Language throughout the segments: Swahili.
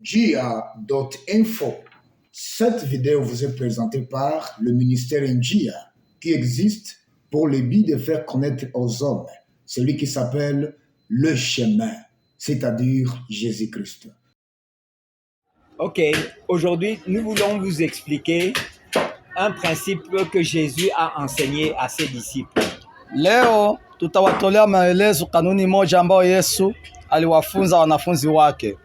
Njia.info. Cette vidéo vous est présentée par le ministère Njia, qui existe pour le but de faire connaître aux hommes celui qui s'appelle le chemin, c'est-à-dire Jésus-Christ. Ok, aujourd'hui, nous voulons vous expliquer un principe que Jésus a enseigné à ses disciples. Leo tutawatolea maelezo kanuni moja ambayo Yesu aliwafunza wanafunzi wake.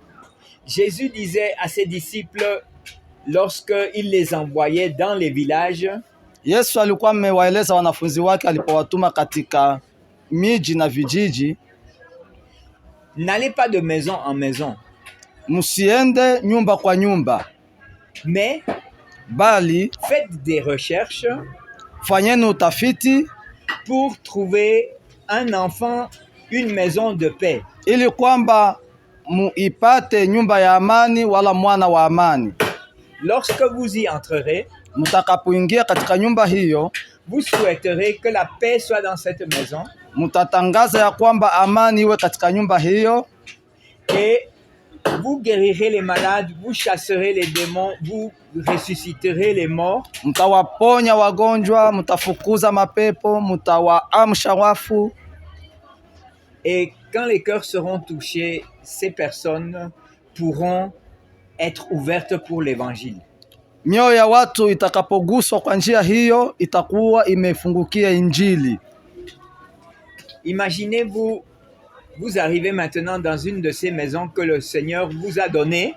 Jésus disait à ses disciples lorsqu'il les envoyait dans les villages, Yesu alikuwa amewaeleza wanafunzi wake alipowatuma katika miji na vijiji, n'allez pas de maison en maison, msiende nyumba kwa nyumba, mais bali faites des recherches fanyeni utafiti pour trouver un enfant, une maison de paix. ili kwamba muipate nyumba ya amani wala mwana wa amani. Lorsque vous y entrerez, Mutakapoingia katika nyumba hiyo, vous souhaiterez que la paix soit dans cette maison mutatangaza ya kwamba amani iwe katika nyumba hiyo, et vous guérirez les malades, vous chasserez les démons, vous ressusciterez les morts. mtawaponya wagonjwa, mtafukuza mapepo, mtawaamsha wafu. Et quand les cœurs seront touchés, ces personnes pourront être ouvertes pour l'évangile. Mioyo ya watu itakapoguswa kwa njia hiyo itakuwa imefungukia Injili. Imaginez-vous, vous arrivez maintenant dans une de ces maisons que le Seigneur vous a données.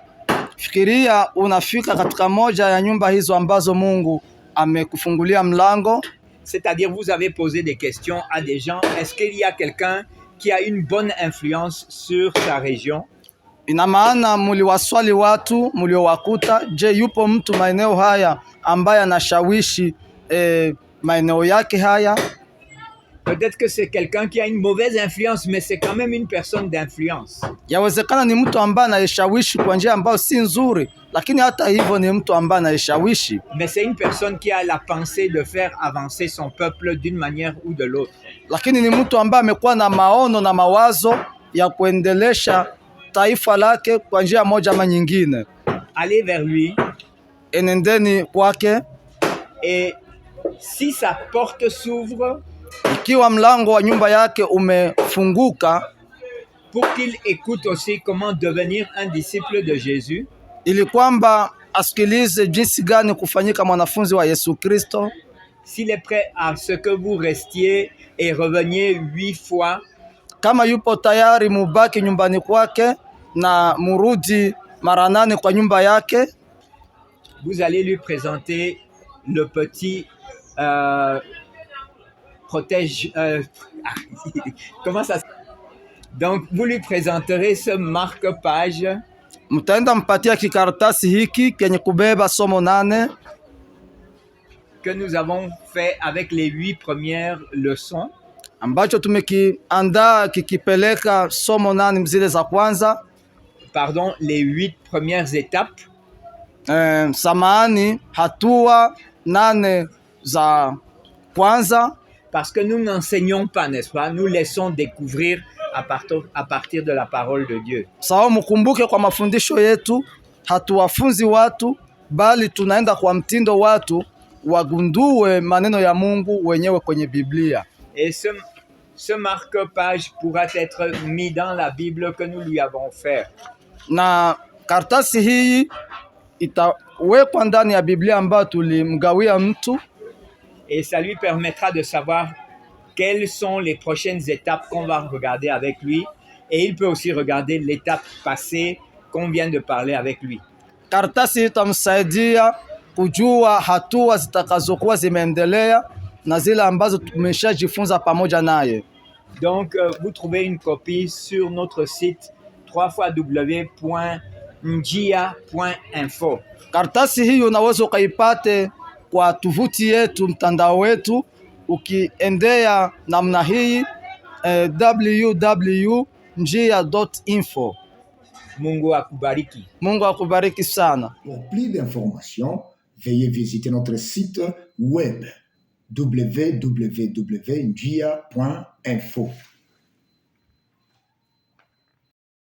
Fikiria unafika katika moja ya nyumba hizo ambazo Mungu amekufungulia mlango. C'est-à-dire vous avez posé des questions à des gens. Est-ce qu'il y a quelqu'un qui a une bonne influence sur sa région? Ina maana muliwaswali watu muliowakuta, je, yupo mtu maeneo haya ambaye anashawishi maeneo yake haya? Peut-être que c'est quelqu'un qui a une mauvaise influence, mais c'est quand même une personne d'influence. Yawezekana ni mtu ambaye anayeshawishi kwa njia ambayo si nzuri, lakini hata hivyo ni mtu ambaye anayeshawishi. Mais c'est une personne qui a la pensée de faire avancer son peuple d'une manière ou de l'autre. Lakini ni mtu ambaye amekuwa na maono na mawazo ya kuendelesha taifa lake kwa njia moja ama nyingine. Allez vers lui. Enendeni kwake. Et si sa porte s'ouvre, ikiwa mlango wa nyumba yake umefunguka, pour qu'il écoute aussi comment devenir un disciple de Jésus, ili kwamba asikilize jinsi gani kufanyika mwanafunzi wa Yesu Kristo. S'il est prêt à ce que vous restiez et reveniez 8 fois, kama yupo tayari mubaki nyumbani kwake na murudi mara 8 kwa nyumba yake, vous allez lui présenter le petit protège. Comment ça? Donc, vous lui présenterez ce marque-page. Mtaenda mpatia kikaratasi hiki kenye kubeba somo 8 que nous avons fait avec les 8 premières leçons. Ambacho tumekiandaa kikipeleka somo 8 zile za kwanza. Pardon, les 8 premières étapes. Samahani, hatua 8 za kwanza. Parce que nous n'enseignons pas, n'est-ce pas? Nous laissons découvrir à partir de la parole de Dieu. Sawa, mkumbuke kwa mafundisho yetu hatuwafunzi watu, bali tunaenda kwa mtindo watu wagundue maneno ya Mungu wenyewe kwenye Biblia. Et ce marque-page pourra être mis dans la Bible que nous lui avons fait. Na karatasi hii itawekwa ndani ya Biblia ambayo tulimgawia mtu. Et ça lui permettra de savoir quelles sont les prochaines étapes qu'on va regarder avec lui. Et il peut aussi regarder l'étape passée qu'on vient de parler avec lui. Karatasi itamsaidia kujua hatua zitakazokuwa zimeendelea na zile ambazo tumeshajifunza pamoja naye. Donc, vous trouvez une copie sur notre site www.njia.info. Karatasi hii unaweza ukaipate kwa tovuti yetu, mtandao wetu, ukiendea namna hii www.njia.info. Mungu akubariki. Mungu akubariki sana. Pour plus d'informations, veuillez visiter notre site web www.njia.info.